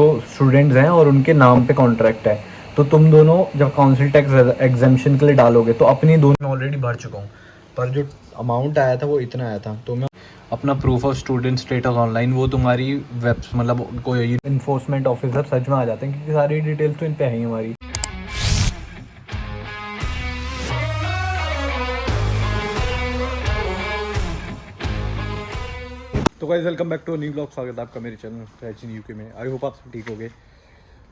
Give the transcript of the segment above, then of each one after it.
तो स्टूडेंट्स हैं और उनके नाम पे कॉन्ट्रैक्ट है, तो तुम दोनों जब काउंसिल टैक्स एग्जाम्शन के लिए डालोगे तो अपनी दोनों ऑलरेडी भर चुका हूँ, पर जो अमाउंट आया था वो इतना आया था। तो मैं अपना proof of student status online, वो तुम्हारी वेब मतलब कोई इन्फोर्समेंट ऑफिसर सच में आ जाते हैं, क्योंकि सारी डिटेल्स तो इन पे है ही हमारी। तो guys welcome back to new blog. स्वागत है आपका मेरे चैनल ट्रैचिन यूके में। आई होप आप सब ठीक हो गए।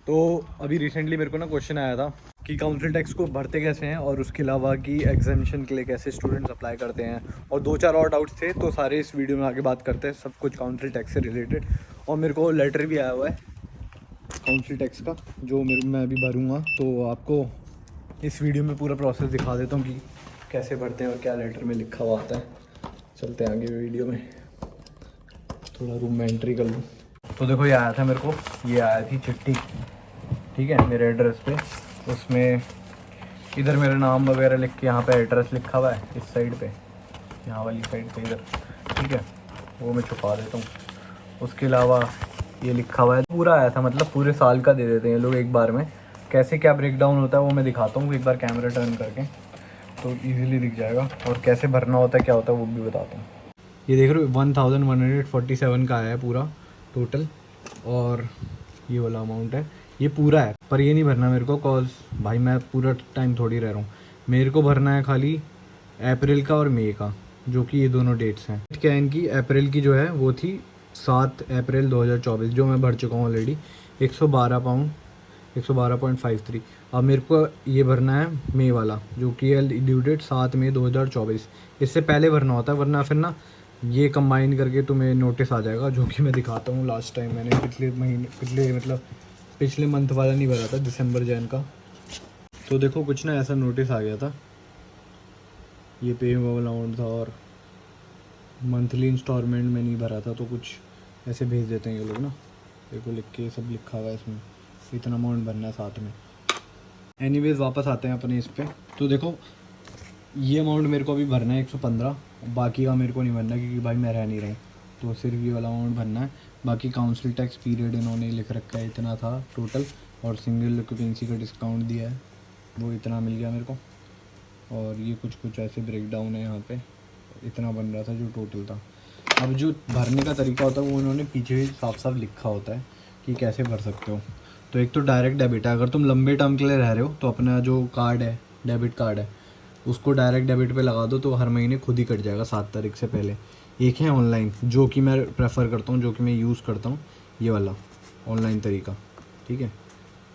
तो अभी रिसेंटली मेरे को ना क्वेश्चन आया था कि काउंसिल टैक्स को भरते कैसे हैं, और उसके अलावा कि एग्जामिशन के लिए कैसे स्टूडेंट्स अप्लाई करते हैं, और दो चार और डाउट्स थे। तो सारे इस वीडियो में आगे बात करते हैं, सब कुछ काउंसिल टैक्स से रिलेटेड। और मेरे को लेटर भी आया हुआ है काउंसिल टैक्स का, जो मैं अभी भरूँगा। तो आपको इस वीडियो में पूरा प्रोसेस दिखा देता हूँ कि कैसे भरते हैं और क्या लेटर में लिखा हुआ आता है। चलते हैं आगे वीडियो में। थोड़ा रूम में एंट्री कर लूँ। तो देखो ये आया था मेरे को, ये आया थी चिट्ठी, ठीक है, मेरे एड्रेस पे। उसमें इधर मेरा नाम वगैरह लिख के, यहाँ पे एड्रेस लिखा हुआ है इस साइड पे, यहाँ वाली साइड पे इधर, ठीक है। वो मैं छुपा देता हूँ। उसके अलावा ये लिखा हुआ है, पूरा आया था, मतलब पूरे साल का दे देते हैं ये लोग एक बार में। कैसे क्या ब्रेक डाउन होता है वो मैं दिखाता हूँ एक बार कैमरा टर्न करके, तो ईजिली दिख जाएगा। और कैसे भरना होता है, क्या होता है, वो भी बताता हूँ। ये देख रहे हो 1147 का आया है पूरा टोटल, और ये वाला अमाउंट है, ये पूरा है। पर ये नहीं भरना मेरे को, कॉज भाई मैं पूरा टाइम थोड़ी रह रहा हूँ। मेरे को भरना है खाली अप्रैल का और मई का, जो कि ये दोनों डेट्स हैं। क्या है इनकी, अप्रैल की जो है वो थी 7 अप्रैल 2024, जो मैं भर चुका हूँ ऑलरेडी, 112 पाउंड, 112.53। अब मेरे को ये भरना है मई वाला, जो कि है ड्यू डेट 7 मई 2024। इससे पहले भरना होता है, वरना फिर ना ये कंबाइन करके तुम्हें नोटिस आ जाएगा, जो कि मैं दिखाता हूँ। लास्ट टाइम मैंने पिछले मंथ वाला नहीं भरा था, दिसंबर जैन का। तो देखो कुछ ना ऐसा नोटिस आ गया था, ये पेएबल अमाउंट था, और मंथली इंस्टॉलमेंट में नहीं भरा था, तो कुछ ऐसे भेज देते हैं ये लोग ना। देखो लिख के सब लिखा हुआ है इसमें, इतना अमाउंट भरना है साथ में। एनीवेज वापस आते हैं अपने इस पे। तो देखो ये अमाउंट मेरे को अभी भरना है 115, बाकी का मेरे को नहीं भरना, क्योंकि भाई मैं रह नहीं रहा हूँ, तो सिर्फ ये वाला अमाउंट भरना है। बाकी काउंसिल टैक्स पीरियड इन्होंने लिख रखा है, इतना था टोटल, और सिंगल ऑक्यूपेंसी का डिस्काउंट दिया है, वो इतना मिल गया मेरे को। और ये कुछ ऐसे ब्रेक डाउन है, यहाँ पे इतना बन रहा था जो टोटल था। अब जो भरने का तरीका होता है वो उन्होंने पीछे साफ साफ लिखा होता है कि कैसे भर सकते हो। तो एक तो डायरेक्ट डेबिट है, अगर तुम लंबे टर्म के लिए रह रहे हो तो अपना जो कार्ड है, डेबिट कार्ड है, उसको डायरेक्ट डेबिट पे लगा दो, तो हर महीने खुद ही कट जाएगा 7 तारीख से पहले। एक है ऑनलाइन, जो कि मैं प्रेफर करता हूँ, जो कि मैं यूज़ करता हूँ, ये वाला ऑनलाइन तरीका, ठीक है,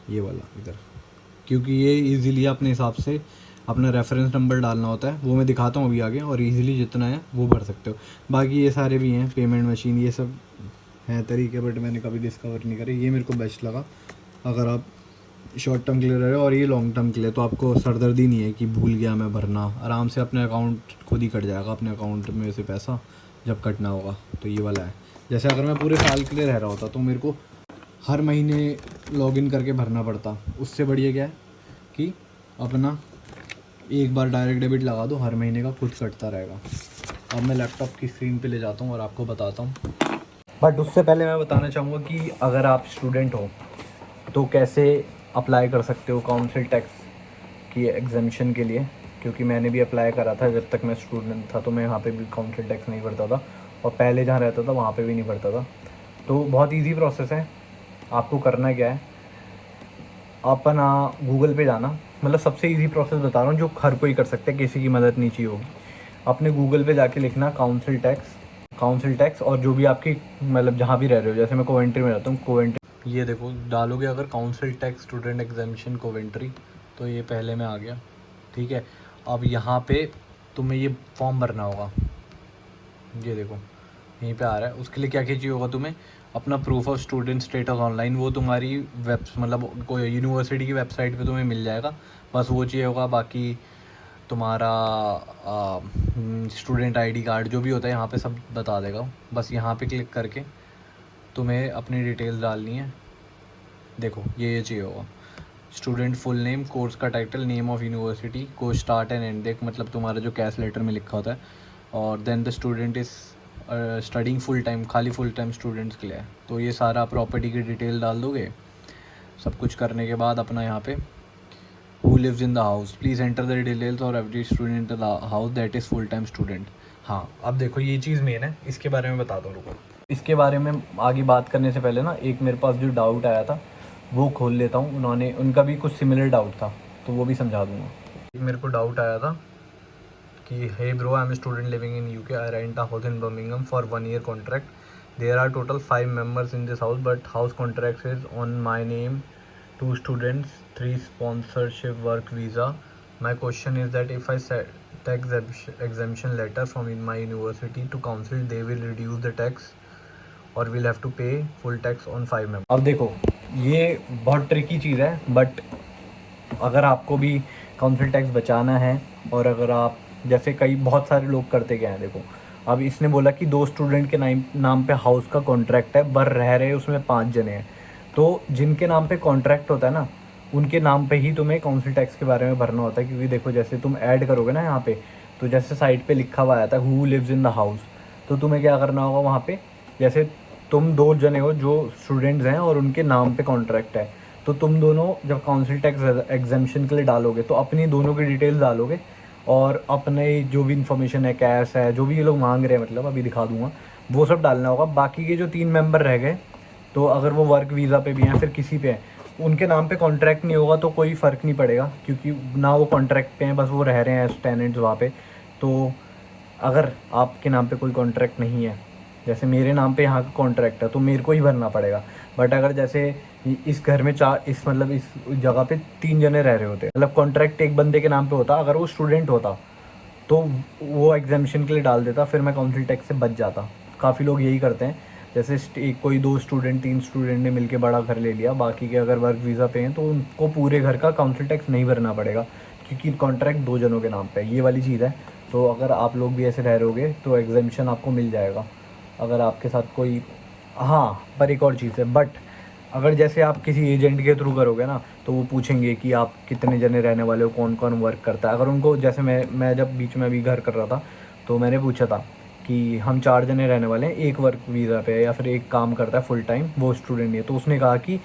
ये वाला इधर, क्योंकि ये इजीली अपने हिसाब से अपना रेफरेंस नंबर डालना होता है, वो मैं दिखाता हूँ अभी आगे, और इजीली जितना है वो भर सकते हो। बाकी ये सारे भी हैं, पेमेंट मशीन, ये सब हैं तरीके, बट मैंने कभी डिस्कवर नहीं करे। ये मेरे को बेस्ट लगा अगर आप शॉर्ट टर्म के लिए रह रहे हो, और ये लॉन्ग टर्म के लिए, तो आपको सरदर्दी नहीं है कि भूल गया मैं भरना, आराम से अपने अकाउंट खुद ही कट जाएगा, अपने अकाउंट में से पैसा जब कटना होगा। तो ये वाला है। जैसे अगर मैं पूरे साल के लिए रह रहा होता तो मेरे को हर महीने लॉगिन करके भरना पड़ता, उससे बढ़िया क्या है कि अपना एक बार डायरेक्ट डेबिट लगा दो, हर महीने का खुद कटता रहेगा। अब मैं लैपटॉप की स्क्रीन पे ले जाता हूँ और आपको बताता हूँ। बट उससे पहले मैं बताना चाहूँगा कि अगर आप स्टूडेंट हो तो कैसे अप्लाई कर सकते हो काउंसिल टैक्स की एग्जामिशन के लिए, क्योंकि मैंने भी अप्लाई करा था जब तक मैं स्टूडेंट था, तो मैं यहाँ पे भी काउंसिल टैक्स नहीं भरता था, और पहले जहाँ रहता था वहाँ पे भी नहीं भरता था। तो बहुत इजी प्रोसेस है। आपको करना क्या है, अपना गूगल पे जाना, मतलब सबसे इजी प्रोसेस बता रहा हूँ जो हर कोई कर सकता है, किसी की मदद नहीं चाहिए होगी। अपने गूगल पे जाके लिखना काउंसिल टैक्स, और जो भी आपकी मतलब जहाँ भी रह रहे हो, जैसे मैं कोवेंट्री में रहता हूँ, कोवेंट्री, ये देखो डालोगे अगर council tax student exemption Coventry, तो ये पहले में आ गया, ठीक है। अब यहाँ पे तुम्हें ये फॉर्म भरना होगा, ये देखो यहीं पे आ रहा है। उसके लिए क्या चाहिए होगा तुम्हें, अपना proof of student status online, वो तुम्हारी मतलब कोई यूनिवर्सिटी की वेबसाइट पे तुम्हें मिल जाएगा, बस वो चाहिए होगा। बाकी तुम्हारा स्टूडेंट आईडी कार्ड जो भी होता है यहाँ पे सब बता देगा। बस यहाँ पे क्लिक करके तुम्हें अपनी डिटेल्स डालनी है। देखो ये चाहिए होगा, स्टूडेंट फुल नेम, कोर्स का title, name of university, course start and end date, मतलब तुम्हारा जो कैश लेटर में लिखा होता है, और then the student is studying full time, खाली फुल टाइम स्टूडेंट्स के लिए है। तो ये सारा प्रॉपर्टी की डिटेल डाल दोगे। सब कुछ करने के बाद अपना यहाँ पे who lives in the house, please enter the details और every student in the house that is full time student. हाँ, अब देखो ये चीज़ मेन है, इसके बारे में बता दो। रुको, इसके बारे में आगे बात करने से पहले ना एक मेरे पास जो डाउट आया था वो खोल लेता हूँ। उनका भी कुछ सिमिलर डाउट था तो वो भी समझा दूँगा। मेरे को डाउट आया था कि hey bro, I am student living in UK, I rent a house in Birmingham for 1 year contract. There are total 5 members in this house but house contract is on my name, 2 students, 3 sponsorship work visa. My question is that if I set tax exemption letter from my university to council, they will reduce the tax or will have to pay full tax on 5 members. अब देखो ये बहुत tricky चीज़ है, but अगर आपको भी council tax बचाना है और अगर आप जैसे कई बहुत सारे लोग करते क्या हैं, देखो अब इसने बोला कि 2 स्टूडेंट के नाम पे हाउस का कॉन्ट्रैक्ट है, बर रह रहे उसमें 5 जने हैं। तो जिनके नाम पे कॉन्ट्रैक्ट होता है ना, उनके नाम पे ही तुम्हें काउंसिल टैक्स के बारे में भरना होता है। क्योंकि देखो जैसे तुम ऐड करोगे ना यहाँ पे, तो जैसे साइड पे लिखा हुआ आता है who lives in the house, तो तुम्हें क्या करना होगा वहाँ पे, जैसे तुम 2 जने हो जो स्टूडेंट्स हैं और उनके नाम पे कॉन्ट्रैक्ट है, तो तुम दोनों जब काउंसिल टैक्स एग्जेम्पशन के लिए डालोगे तो अपनी दोनों की डिटेल्स डालोगे और अपने जो भी इन्फॉर्मेशन है, कैश है, जो भी ये लोग मांग रहे हैं, मतलब अभी दिखा दूंगा, वो सब डालना होगा। बाकी के जो 3 मेंबर रह गए, तो अगर वो वर्क वीज़ा पे भी हैं फिर किसी पे हैं, उनके नाम पे कॉन्ट्रैक्ट नहीं होगा तो कोई फ़र्क नहीं पड़ेगा, क्योंकि ना वो कॉन्ट्रैक्ट पे हैं, बस वो रह रहे हैं एज टेनेंट्स वहाँ पे। तो अगर आपके नाम पे कोई कॉन्ट्रैक्ट नहीं है, जैसे मेरे नाम पे यहाँ का कॉन्ट्रैक्ट है तो मेरे को ही भरना पड़ेगा। बट अगर जैसे इस घर में इस जगह पे 3 जने रह रहे होते, मतलब कॉन्ट्रैक्ट एक बंदे के नाम पे होता, अगर वो स्टूडेंट होता तो वो एग्जामिशन के लिए डाल देता, फिर मैं काउंसिल टैक्स से बच जाता। काफ़ी लोग यही करते हैं, जैसे एक कोई 2 स्टूडेंट 3 स्टूडेंट ने मिलके बड़ा घर ले लिया, बाकी के अगर वर्क वीज़ा पे हैं तो उनको पूरे घर का काउंसिल टैक्स नहीं भरना पड़ेगा, क्योंकि कॉन्ट्रैक्ट 2 जनों के नाम पे है। ये वाली चीज़ है। तो अगर आप लोग भी ऐसे रह रहोगे तो एग्जामिशन आपको मिल जाएगा अगर आपके साथ कोई। हाँ, पर एक और चीज़ है, बट अगर जैसे आप किसी एजेंट के थ्रू करोगे ना, तो वो पूछेंगे कि आप कितने जने रहने वाले हो, कौन कौन वर्क करता है। अगर उनको, जैसे मैं जब बीच में अभी घर कर रहा था तो मैंने पूछा था कि हम 4 जने रहने वाले हैं, एक वर्क वीज़ा पे है या फिर एक काम करता है फुल टाइम, वो स्टूडेंट नहीं है। तो उसने कहा कि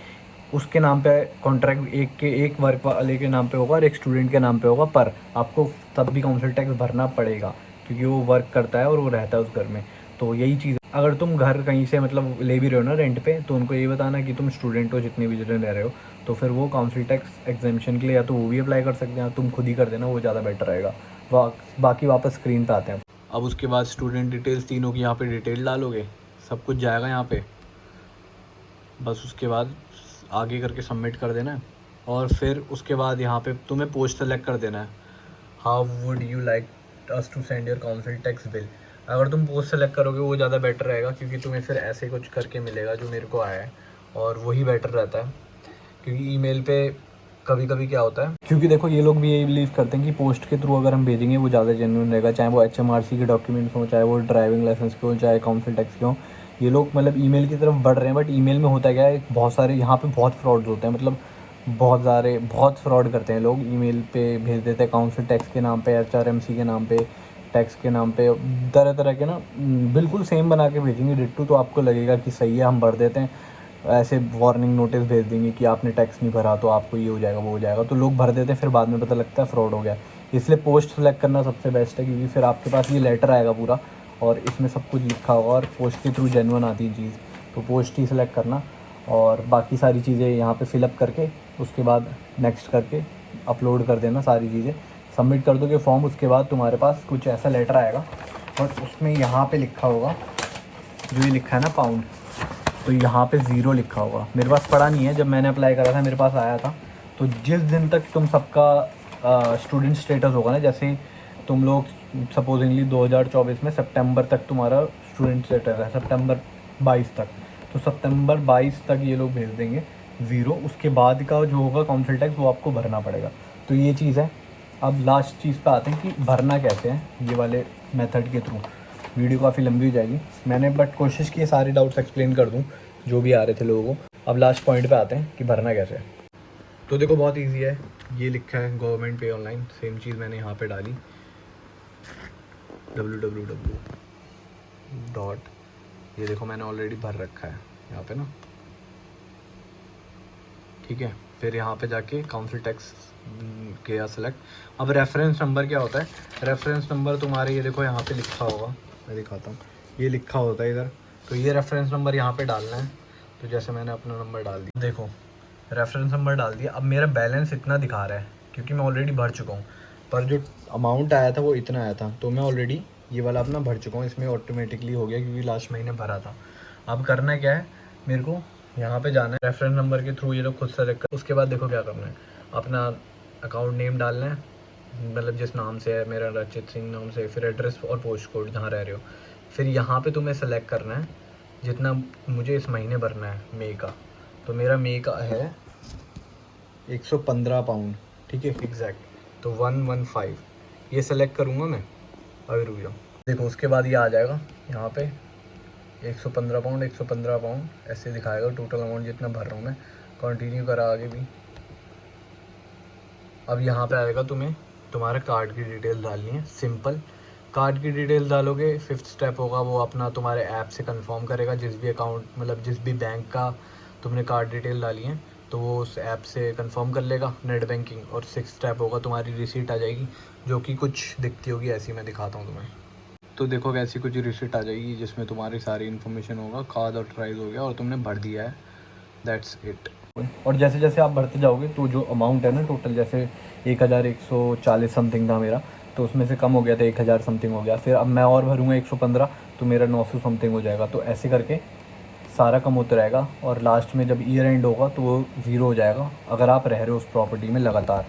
उसके नाम पे कॉन्ट्रैक्ट एक वर्क वाले के नाम पे होगा और एक स्टूडेंट के नाम पे होगा, पर आपको तब भी काउंसिल टैक्स भरना पड़ेगा क्योंकि वो वर्क करता है और वो रहता है उस घर में। तो यही चीज़, अगर तुम घर कहीं से मतलब ले भी रहे हो ना रेंट पे, तो उनको ये बताना कि तुम स्टूडेंट हो, जितने भी जने रह रहे हो, तो फिर वो काउंसिल टैक्स एग्जामिशन के लिए या तो वो भी अप्लाई कर सकते हैं, तुम खुद ही कर देना, वो ज़्यादा बेटर रहेगा। बाकी वापस स्क्रीन पे आते हैं। अब उसके बाद स्टूडेंट डिटेल्स तीनों की यहाँ पे डिटेल डालोगे, सब कुछ जाएगा यहाँ पे, बस उसके बाद आगे करके सबमिट कर देना है। और फिर उसके बाद यहाँ पे तुम्हें पोस्ट सेलेक्ट कर देना है, how would you like us to send your council tax bill. अगर तुम पोस्ट सेलेक्ट करोगे वो ज़्यादा बेटर रहेगा, क्योंकि तुम्हें फिर ऐसे कुछ करके मिलेगा जो मेरे को आया है, और वही बेटर रहता है। क्योंकि ईमेल पे कभी कभी क्या होता है, क्योंकि देखो ये लोग भी यही बिलीव करते हैं कि पोस्ट के थ्रू अगर हम भेजेंगे वो ज़्यादा जेन्युइन रहेगा, चाहे वो HMRC के डॉक्यूमेंट्स हों, चाहे वो ड्राइविंग लाइसेंस के हों, चाहे काउंसिल टैक्स के हों। ये लोग मतलब ईमेल की तरफ बढ़ रहे हैं, बट ईमेल में होता क्या है, बहुत सारे यहाँ पे बहुत फ्रॉड्स होते हैं, मतलब बहुत फ्रॉड करते हैं लोग। ईमेल पे भेज देते हैं काउंसिल टैक्स के नाम पे, HRMC के नाम पे, टैक्स के नाम पे, तरह तरह के ना, बिल्कुल सेम बना के भेजेंगे डिट्टू, तो आपको लगेगा कि सही है, हम भर देते हैं। ऐसे वार्निंग नोटिस भेज देंगे कि आपने टैक्स नहीं भरा तो आपको ये हो जाएगा, वो हो जाएगा, तो लोग भर देते हैं, फिर बाद में पता लगता है फ्रॉड हो गया। इसलिए पोस्ट सेलेक्ट करना सबसे बेस्ट है, क्योंकि फिर आपके पास ये लेटर आएगा पूरा और इसमें सब कुछ लिखा होगा और पोस्ट के थ्रू जेन्युइन आती है चीज़, तो पोस्ट ही सिलेक्ट करना। और बाकी सारी चीज़ें यहाँ पे फिलअप करके उसके बाद नेक्स्ट करके अपलोड कर देना, सारी चीज़ें सबमिट कर दोगे फॉर्म। उसके बाद तुम्हारे पास कुछ ऐसा लेटर आएगा और उसमें यहाँ पे लिखा होगा, जो ये लिखा है ना पाउंड, तो यहाँ पे 0 लिखा होगा। मेरे पास पड़ा नहीं है, जब मैंने अप्लाई करा था मेरे पास आया था। तो जिस दिन तक तुम सबका स्टूडेंट स्टेटस होगा ना, जैसे तुम लोग सपोजिंगली 2024 में सितंबर तक तुम्हारा स्टूडेंट स्टेटस है, सितंबर 22 तक, तो सितंबर 22 तक ये लोग भेज देंगे 0। उसके बाद का जो होगा काउंसिल टैक्स वो आपको भरना पड़ेगा। तो ये चीज़ है। अब लास्ट चीज़ पे आते हैं कि भरना कैसे है, ये वाले मेथड के थ्रू। वीडियो काफ़ी लंबी हो जाएगी, मैंने बट कोशिश की सारे डाउट्स एक्सप्लेन कर दूं जो भी आ रहे थे लोगों को। अब लास्ट पॉइंट पे आते हैं कि भरना कैसे है। तो देखो बहुत इजी है, ये लिखा है गवर्नमेंट पे ऑनलाइन, सेम चीज़ मैंने यहाँ पे डाली, www डॉट, ये देखो मैंने ऑलरेडी भर रखा है यहाँ पे ना, ठीक है। फिर यहाँ पे जाके काउंसिल टैक्स किया सेलेक्ट। अब रेफरेंस नंबर क्या होता है, रेफरेंस नंबर तुम्हारे ये देखो यहाँ पे लिखा होगा, मैं दिखाता हूँ, ये लिखा होता है इधर। तो ये रेफरेंस नंबर यहाँ पे डालना है। तो जैसे मैंने अपना नंबर डाल दिया, देखो रेफरेंस नंबर डाल दिया। अब मेरा बैलेंस इतना दिखा रहा है क्योंकि मैं ऑलरेडी भर चुका हूँ, पर जो अमाउंट आया था वो इतना आया था, तो मैं ऑलरेडी ये वाला अपना भर चुका हूँ, इसमें ऑटोमेटिकली हो गया क्योंकि लास्ट महीने भरा था। अब करना क्या है, मेरे को यहाँ पे जाना है, रेफरेंस नंबर के थ्रू ये लोग खुद सेलेक्ट कर। उसके बाद देखो क्या करना है, अपना अकाउंट नेम डालना है, मतलब जिस नाम से है, मेरा रचित सिंह नाम से, फिर एड्रेस और पोस्ट कोड जहाँ रह रहे हो। फिर यहाँ पे तुम्हें सेलेक्ट करना है जितना मुझे इस महीने भरना है मई का। तो मेरा मई का है 115 पाउंड, ठीक है एग्जैक्ट, तो 115 ये सेलेक्ट करूँगा मैं। अभी रुक जाओ, देखो उसके बाद ये आ जाएगा यहाँ पे 115 पाउंड, 115 पाउंड ऐसे दिखाएगा टोटल अमाउंट जितना भर रहा हूँ मैं। कंटिन्यू करा आगे भी। अब यहाँ पे आएगा, तुम्हें तुम्हारे कार्ड की डिटेल डालनी है, सिंपल कार्ड की डिटेल डालोगे। फिफ्थ स्टेप होगा वो अपना तुम्हारे ऐप से कंफर्म करेगा, जिस भी अकाउंट मतलब जिस भी बैंक का तुमने कार्ड डिटेल डाली है तो वो उस ऐप से कंफर्म कर लेगा नेट बैंकिंग। और सिक्स स्टेप होगा तुम्हारी रिसीट आ जाएगी, जो कि कुछ दिखती होगी ऐसी, मैं दिखाता हूँ तुम्हें। तो देखो वैसी कुछ रिसीट आ जाएगी जिसमें तुम्हारी सारी इन्फॉर्मेशन होगा, कार्ड ऑथराइज हो गया और तुमने भर दिया है, दैट्स इट। और जैसे जैसे आप भरते जाओगे तो जो अमाउंट है ना टोटल, जैसे 1140 समथिंग था मेरा, तो उसमें से कम हो गया था 1000 समथिंग हो गया। फिर अब मैं और भरूँगा 115, तो मेरा 900 समथिंग हो जाएगा। तो ऐसे करके सारा कम होता रहेगा और लास्ट में जब ईयर एंड होगा तो वो ज़ीरो हो जाएगा, अगर आप रह रहे हो उस प्रॉपर्टी में लगातार।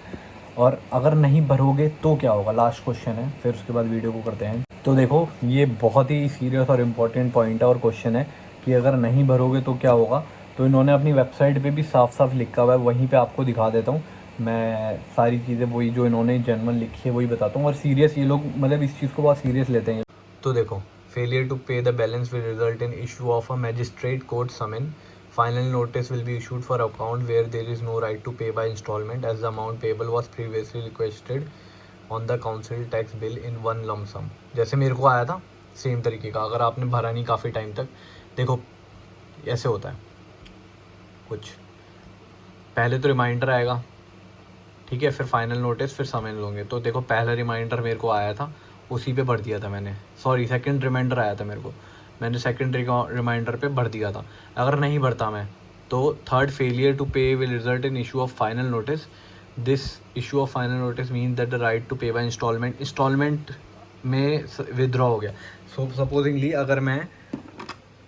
और अगर नहीं भरोगे तो क्या होगा, लास्ट क्वेश्चन है, फिर उसके बाद वीडियो को करते हैं। तो देखो ये बहुत ही सीरियस और इम्पोर्टेंट पॉइंट है और क्वेश्चन है कि अगर नहीं भरोगे तो क्या होगा। तो इन्होंने अपनी वेबसाइट पे भी साफ साफ लिखा हुआ है, वहीं पे आपको दिखा देता हूँ मैं सारी चीज़ें, वही जो इन्होंने जनरल लिखी है वही बताता हूँ। और सीरियस ये लोग मतलब इस चीज़ को बहुत सीरियस लेते हैं। तो देखो, failure to pay the balance will result in issue of a magistrate court summon. Final notice will be issued for account where there is no right to pay by installment as the amount payable was previously requested on the council tax bill in one lump sum। जैसे मेरे को आया था same तरीके का, अगर आपने भरा नहीं काफ़ी टाइम तक, देखो ऐसे होता है कुछ, पहले तो रिमाइंडर आएगा, ठीक है, फिर फाइनल नोटिस, फिर समन लोगे। तो देखो पहला रिमाइंडर मेरे को आया था, उसी पे भर दिया था मैंने, सॉरी सेकंड रिमाइंडर आया था मेरे को, मैंने सेकंड रिमाइंडर पे भर दिया था। अगर नहीं भरता मैं तो third, failure to pay will result in issue of final notice. This issue of final notice mean that the right to pay by instalment में विदड्रॉ हो गया। सो सपोजिंगली अगर मैं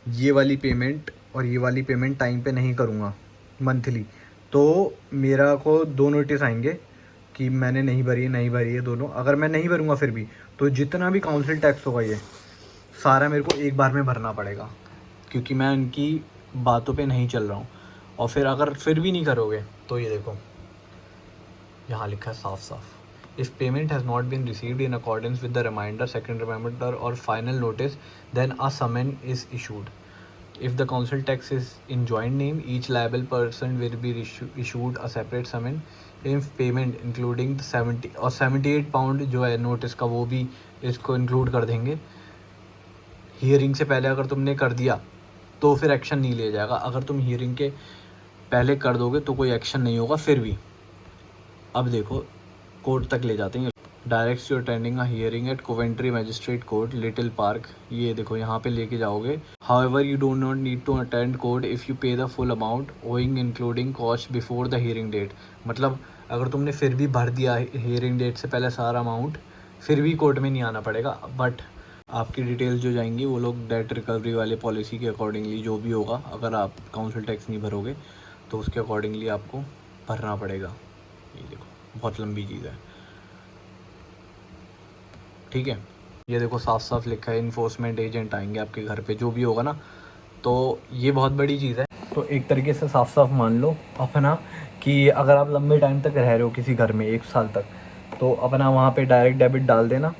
ये वाली पेमेंट और ये वाली पेमेंट टाइम पे नहीं करूँगा मंथली, तो मेरा को दो नोटिस आएंगे कि मैंने नहीं भरी है दोनों। अगर मैं नहीं भरूँगा फिर भी, तो जितना भी काउंसिल टैक्स होगा ये सारा मेरे को एक बार में भरना पड़ेगा, क्योंकि मैं उनकी बातों पे नहीं चल रहा हूँ। और फिर अगर फिर भी नहीं करोगे तो ये देखो यहाँ लिखा है साफ साफ, if payment has not been received in accordance with the reminder, second reminder और final notice, then a summon is issued. If the council tax is in joint name, each liable person will be issued a separate summon if payment including the 70 और 78 pound जो है notice का, वो भी इसको include कर देंगे। Hearing से पहले अगर तुमने कर दिया तो फिर एक्शन नहीं लिया जाएगा, अगर तुम हियरिंग के पहले कर दोगे तो कोई एक्शन नहीं होगा फिर भी। अब देखो कोर्ट तक ले जाते हैं, direct you attending a hearing at Coventry magistrate court Little Park, ये देखो यहाँ पे लेके जाओगे। However you do not need to attend court if you pay the full amount owing including cost before the hearing date. मतलब अगर तुमने फिर भी भर दिया हियरिंग डेट से पहले सारा अमाउंट, फिर भी कोर्ट में नहीं आना पड़ेगा। बट आपकी डिटेल्स जो जाएंगी वो लोग डेट रिकवरी वाले पॉलिसी के अकॉर्डिंगली जो भी होगा, अगर आप काउंसिल टैक्स नहीं भरोगे तो उसके अकॉर्डिंगली आपको भरना पड़ेगा। ये देखो बहुत लंबी चीज़ है, ठीक है। ये देखो साफ साफ लिखा है इन्फोर्समेंट एजेंट आएंगे आपके घर पे, जो भी होगा ना, तो ये बहुत बड़ी चीज़ है। तो एक तरीके से साफ साफ मान लो अपना कि अगर आप लंबे टाइम तक रह रहे हो किसी घर में 1 साल तक, तो अपना वहाँ पे डायरेक्ट डेबिट डाल देना,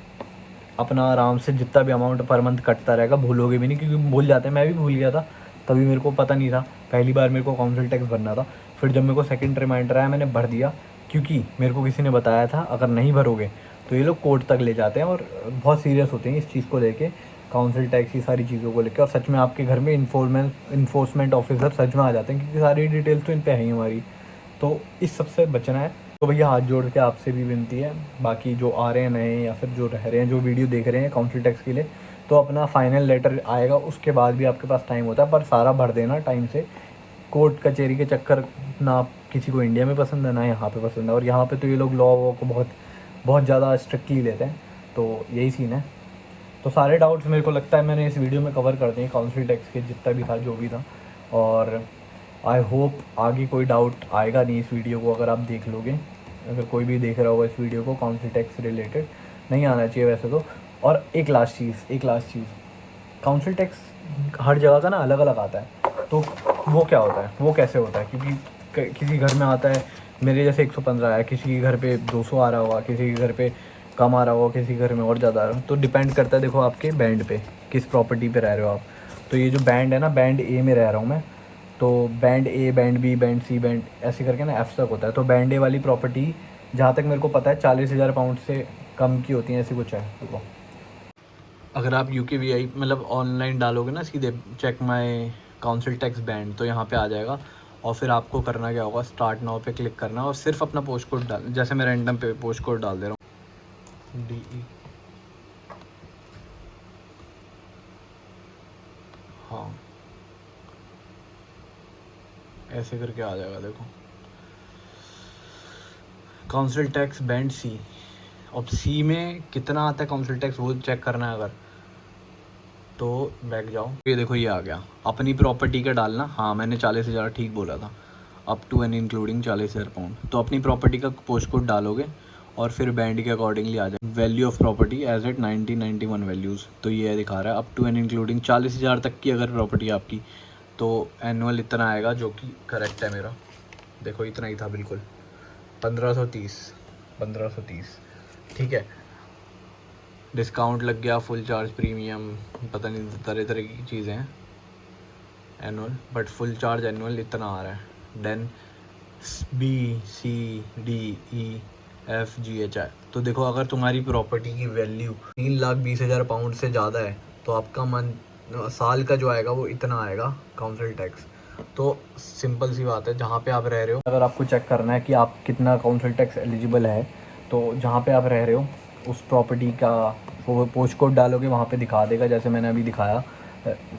अपना आराम से जितना भी अमाउंट पर मंथ कटता रहेगा, भूलोगे भी नहीं, क्योंकि भूल जाते हैं। मैं भी भूल गया था, तभी मेरे को पता नहीं था, पहली बार मेरे को काउंसिल टैक्स भरना था। फिर जब मेरे को सेकंड रिमाइंडर आया मैंने भर दिया, क्योंकि मेरे को किसी ने बताया था अगर नहीं भरोगे तो ये लोग कोर्ट तक ले जाते हैं और बहुत सीरियस होते हैं इस चीज़ को लेके। काउंसिल टैक्स, ये सारी चीज़ों को लेकर। और सच में आपके घर में इन्फोर्समेंट ऑफिसर सच में आ जाते हैं, क्योंकि सारी डिटेल्स तो इन पे है ही हमारी। तो इस सब से बचना है। तो भैया हाथ जोड़ के आपसे भी विनती है, बाकी जो आ रहे हैं नए या फिर जो रह रहे हैं, जो वीडियो देख रहे हैं काउंसिल टैक्स के लिए, तो अपना फाइनल लेटर आएगा, उसके बाद भी आपके पास टाइम होता है, पर सारा भर देना टाइम से। कोर्ट कचहरी के चक्कर ना किसी को इंडिया में पसंद है ना यहाँ पे पसंद है, और यहाँ पे तो ये लोग लॉ को बहुत बहुत ज़्यादा स्ट्रिक्टली लेते हैं। तो यही सीन है। तो सारे डाउट्स मेरे को लगता है मैंने इस वीडियो में कवर कर दिए, काउंसिल टैक्स के जितना भी था, जो भी था। और आई होप आगे कोई डाउट आएगा नहीं इस वीडियो को, अगर आप देख लोगे, अगर कोई भी देख रहा होगा इस वीडियो को काउंसिल टैक्स से रिलेटेड, नहीं आना चाहिए वैसे तो। और एक लास्ट चीज़, काउंसिल टैक्स हर जगह का ना अलग अलग आता है। तो वो क्या होता है, वो कैसे होता है, क्योंकि किसी घर में आता है मेरे जैसे 115 है, किसी के घर पे 200 आ रहा होगा, किसी के घर पे कम आ रहा होगा, किसी घर में और ज़्यादा आ रहा हो। तो डिपेंड करता है देखो आपके बैंड पे, किस प्रॉपर्टी पे रह रहे हो आप। तो ये जो बैंड है ना, बैंड ए में रह रहा हूँ मैं, तो बैंड ए, बैंड बी, बैंड सी, बैंड ऐसे करके ना एफ तक होता है। तो बैंड ए वाली प्रॉपर्टी जहाँ तक मेरे को पता है 40,000 पाउंड से कम की होती है, ऐसी कुछ है। देखो अगर आप UKVI मतलब ऑनलाइन डालोगे ना सीधे check my council tax band, तो यहाँ पे आ जाएगा। और फिर आपको करना क्या होगा, स्टार्ट नाउ पे क्लिक करना और सिर्फ अपना पोस्ट कोड डाल, जैसे मैं रैंडम पे पोस्ट कोड डाल दे रहा हूँ, DE, हाँ ऐसे करके आ जाएगा। देखो काउंसिल टैक्स बैंड सी, अब सी में कितना आता है काउंसिल टैक्स वो चेक करना है अगर, तो बैक जाओ, ये देखो ये आ गया। अपनी प्रॉपर्टी का डालना, हाँ मैंने 40,000 ठीक बोला था, up to and including 40,000 pound. तो अपनी प्रॉपर्टी का पोस्ट कोड डालोगे और फिर बैंड के अकॉर्डिंगली आ जाए। Value of property as at 1991 values, तो ये दिखा रहा है अप टू एंड इंक्लूडिंग 40,000 तक की अगर प्रॉपर्टी आपकी, तो एनुअल इतना आएगा, जो कि करेक्ट है मेरा। देखो इतना ही था बिल्कुल, 1530 ठीक है। डिस्काउंट लग गया, फुल चार्ज प्रीमियम, पता नहीं तरह तरह की चीज़ें हैं annual, but full charge annual इतना आ रहा है। देन BCDEFGHI, तो देखो अगर तुम्हारी प्रॉपर्टी की वैल्यू 3,20,000 पाउंड से ज़्यादा है, तो आपका साल का जो आएगा वो इतना आएगा काउंसिल टैक्स। तो सिंपल सी बात है, जहाँ पे आप रह रहे हो, अगर आपको चेक करना है कि आप कितना काउंसिल टैक्स एलिजिबल है, तो जहाँ पे आप रह रहे हो उस प्रॉपर्टी का वो पोस्ट कोड डालोगे, वहाँ पे दिखा देगा जैसे मैंने अभी दिखाया।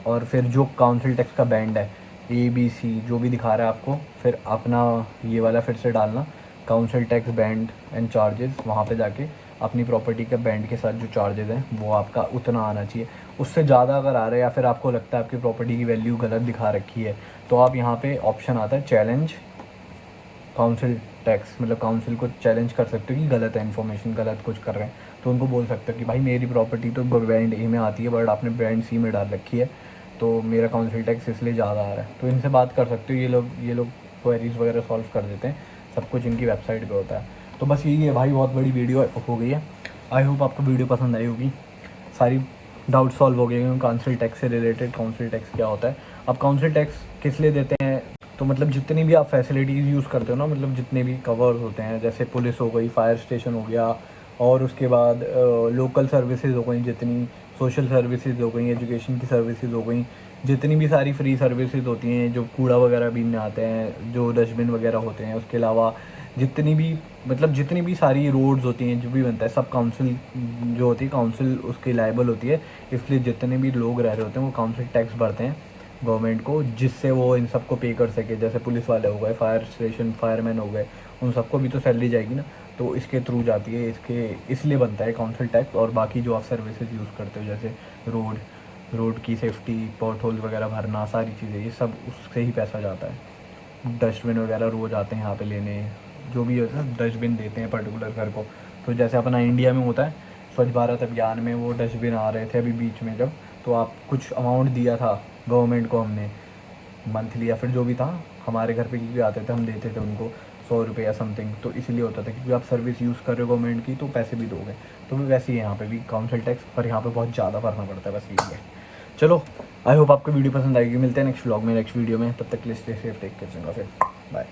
और फिर जो काउंसिल टैक्स का बैंड है ABC जो भी दिखा रहा है आपको, फिर अपना ये वाला फिर से डालना, council tax band and charges, वहाँ पे जाके अपनी प्रॉपर्टी के बैंड के साथ जो चार्जेस हैं वो आपका उतना आना चाहिए। उससे ज़्यादा अगर आ रहा है या फिर आपको लगता है आपकी प्रॉपर्टी की वैल्यू गलत दिखा रखी है, तो आप यहाँ पे ऑप्शन आता है चैलेंज काउंसिल टैक्स, मतलब काउंसिल को चैलेंज कर सकते हो कि गलत है इन्फॉर्मेशन, गलत कुछ कर रहे हैं। तो उनको बोल सकते हो कि भाई मेरी प्रॉपर्टी तो बैंड ए में आती है बट आपने बैंड सी में डाल रखी है, तो मेरा काउंसिल टैक्स इसलिए ज़्यादा आ रहा है। तो इनसे बात कर सकते हो, ये लोग क्वेरीज वगैरह सॉल्व कर देते हैं, सब कुछ इनकी वेबसाइट पे होता है। तो बस यही है भाई, बहुत बड़ी वीडियो हो गई है। आई होप आपको वीडियो पसंद आई होगी, सारी डाउट सॉल्व हो गए काउंसिल टैक्स से रिलेटेड। काउंसिल टैक्स क्या होता है, अब काउंसिल टैक्स किस लिए देते हैं, तो मतलब जितनी भी आप फैसिलिटीज़ यूज़ करते हो ना, मतलब जितने भी कवर्स होते हैं, जैसे पुलिस हो गई, फायर स्टेशन हो गया, और उसके बाद लोकल सर्विसेज हो गई, जितनी सोशल सर्विसेज हो गई, एजुकेशन की सर्विसेज हो गई, जितनी भी सारी फ्री सर्विसेज होती हैं, जो कूड़ा वगैरह बीनने आते हैं, जो डस्टबिन वगैरह होते हैं, उसके अलावा जितनी भी मतलब जितनी भी सारी रोड्स होती हैं, जो भी बनता है सब काउंसिल जो होती है, काउंसिल उसकी लायबल होती है। इसलिए जितने भी लोग रह रहे होते हैं वो काउंसिल टैक्स भरते हैं गवर्नमेंट को, जिससे वो इन सबको पे कर सके। जैसे पुलिस वाले हो गए, फायर स्टेशन फायरमैन हो गए, उन सबको भी तो सैलरी जाएगी ना, तो इसके थ्रू जाती है, इसलिए बनता है काउंसिल टैक्स। और बाकी जो आप सर्विसेज यूज़ करते हो, जैसे रोड की सेफ्टी, पॉट होल वगैरह भरना, सारी चीज़ें, ये सब उससे ही पैसा जाता है। डस्टबिन वगैरह रोज़ आते हैं यहाँ पे लेने, जो भी होता है डस्टबिन देते हैं पर्टिकुलर घर को। तो जैसे अपना इंडिया में होता है स्वच्छ भारत अभियान में, वो डस्टबिन आ रहे थे अभी बीच में जब, तो आप कुछ अमाउंट दिया था गवर्नमेंट को हमने, मंथली या फिर जो भी था, हमारे घर पे क्योंकि आते थे हम देते थे उनको 100 रुपये या समथिंग। तो इसीलिए होता था क्योंकि आप सर्विस यूज़ कर रहे हो गवर्नमेंट की, तो पैसे भी दोगे। तो भी वैसे ही यहाँ पे भी काउंसिल टैक्स, पर यहाँ पे बहुत ज़्यादा भरना पड़ता है, बस यही है। चलो आई होप आपको वीडियो पसंद आएगी, मिलते हैं नेक्स्ट व्लॉग में, नेक्स्ट वीडियो में। तब तक के लिए स्टे सेफ, टेक केयर, फिर बाय।